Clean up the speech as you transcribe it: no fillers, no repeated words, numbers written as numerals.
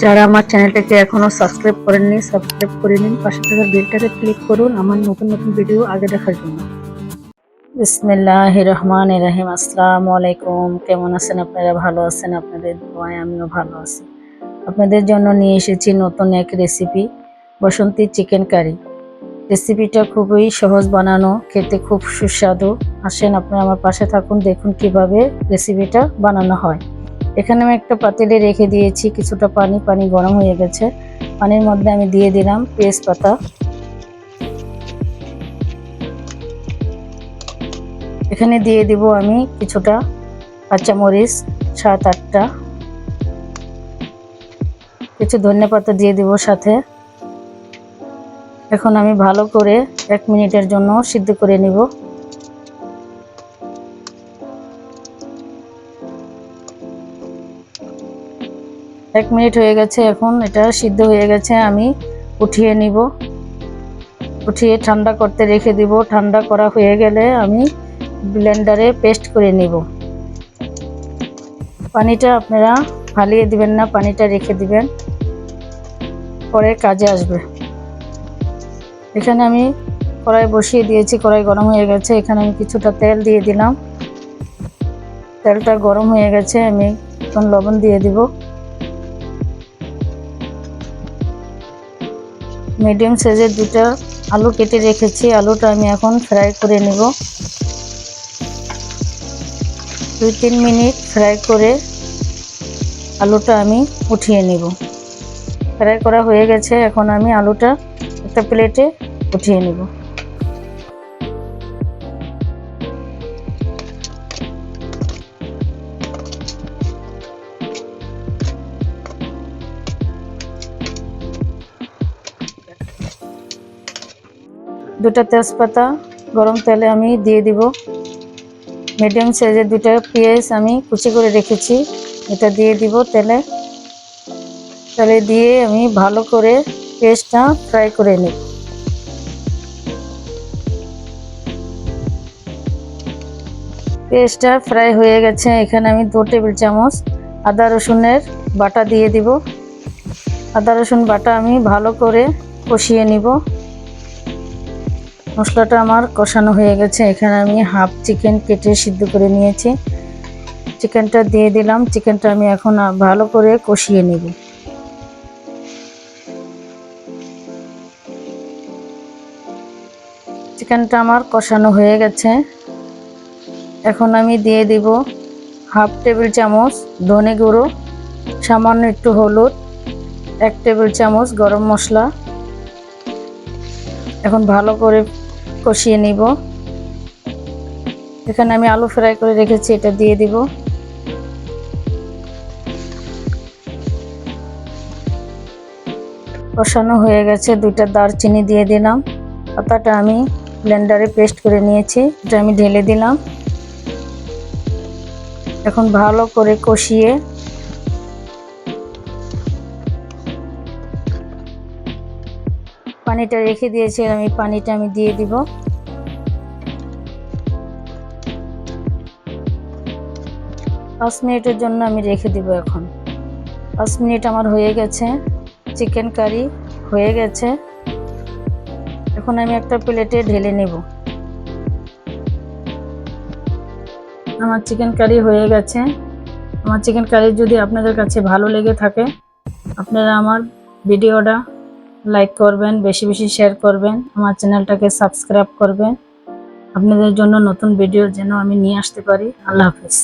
যারা আমার চ্যানেলটাকে এখনো সাবস্ক্রাইব করেননি সাবস্ক্রাইব করে নিন, পাশে থাকা বেলটাকে ক্লিক করুন আমার নতুন নতুন ভিডিও আগে দেখার জন্য। বিসমিল্লাহির রহমানির রহিম। আসসালামু আলাইকুম। কেমন আছেন আপনারা? ভালো আছেন? আপনাদের দোয়ায় আমিও ভালো আছি। আপনাদের জন্য নিয়ে এসেছি নতুন এক রেসিপি, বসন্তী চিকেন কারি। রেসিপিটা খুবই সহজ বানানো, খেতে খুব সুস্বাদু। আসেন আপনারা আমার পাশে থাকুন, দেখুন কিভাবে রেসিপিটা বানানো হয়। এখানে আমি একটা পাতিলে রেখে দিয়েছি কিছুটা পানি গরম হয়ে গেছে। পানির মধ্যে আমি দিয়ে দিলাম পেঁয়াজ পাতা। এখানে দিয়ে দিব আমি কিছুটা কাঁচামরিচ 7-8টা, কিছু ধনিয়া পাতা দিয়ে দিব সাথে। এখন আমি ভালো করে 1 মিনিটের জন্য সিদ্ধ করে নিব। এক মিনিট হয়ে গেছে, এখন এটা সিদ্ধ হয়ে গেছে। আমি উঠিয়ে নিব, উঠিয়ে ঠান্ডা করতে রেখে দিব। ঠান্ডা করা হয়ে গেলে আমি ব্লেন্ডারে পেস্ট করে নিব। পানিটা আপনারা ফালিয়ে দিবেন না, পানিটা রেখে দিবেন, পরে কাজে আসবে। এখানে আমি কড়াই বসিয়ে দিয়েছি, কড়াই গরম হয়ে গেছে। এখানে আমি কিছুটা তেল দিয়ে দিলাম। তেলটা গরম হয়ে গেছে, আমি এখন লবণ দিয়ে দিব। মিডিয়াম সাইজের 2টা আলু কেটে রেখেছি, আলুটা আমি এখন ফ্রাই করে নেব। 2-3 মিনিট ফ্রাই করে আলুটা আমি উঠিয়ে নেব। ফ্রাই করা হয়ে গেছে, এখন আমি আলুটা একটা প্লেটে উঠিয়ে নেব। দুটা তেজপাতা গরম তেলে আমি দিয়ে দিব। মিডিয়াম সাইজের 2টা পেঁয়াজ আমি কুচি করে রেখেছি, এটা দিয়ে দিব তেলে। তেলে দিয়ে আমি ভালো করে পেঁয়াজটা ফ্রাই করে নিব। পেঁয়াজটা ফ্রাই হয়ে গেছে, এখানে আমি 2 টেবিল চামচ আদা রসুনের বাটা দিয়ে দিব। আদা রসুন বাটা আমি ভালো করে কষিয়ে নিব। মশলাটা আমার কষানো হয়ে গেছে। এখানে আমি হাফ চিকেন কেটে সিদ্ধ করে নিয়েছি, চিকেনটা দিয়ে দিলাম। চিকেনটা আমি এখন ভালো করে কষিয়ে নিব। চিকেনটা আমার কষানো হয়ে গেছে, এখন আমি দিয়ে দিব হাফ টেবিল চামচ ধনে গুঁড়ো, সামান্য একটু হলুদ, 1 টেবিল চামচ গরম মশলা। এখন ভালো করে কষিয়ে নিব। এখানে আমি আলু ফ্রাই করে রেখেছি, এটা দিয়ে দিব। কষানো হয়ে গেছে, 2টা দারচিনি দিয়ে দিলাম। পাতাটা আমি ব্লেন্ডারে পেস্ট করে নিয়েছি, এটা আমি ঢেলে দিলাম। এখন ভালো করে কষিয়ে পানিটা রেখে দিয়েছি, আমি পানিটা আমি দিয়ে দিব। 5 মিনিটের জন্য আমি রেখে দিব। এখন 5 মিনিট আমার হয়ে গেছে, চিকেন কারি হয়ে গেছে। এখন আমি একটা প্লেটে ঢেলে নেব। আমার চিকেন কারি হয়ে গেছে। আমার চিকেন কারি যদি আপনাদের কাছে ভালো লেগে থাকে, আপনারা আমার ভিডিওটা লাইক করবেন, বেশি বেশি শেয়ার করবেন, আমার চ্যানেলটাকে সাবস্ক্রাইব করবেন। আপনাদের জন্য নতুন ভিডিও যেন আমি নিয়ে আসতে পারি। আল্লাহ হাফেজ।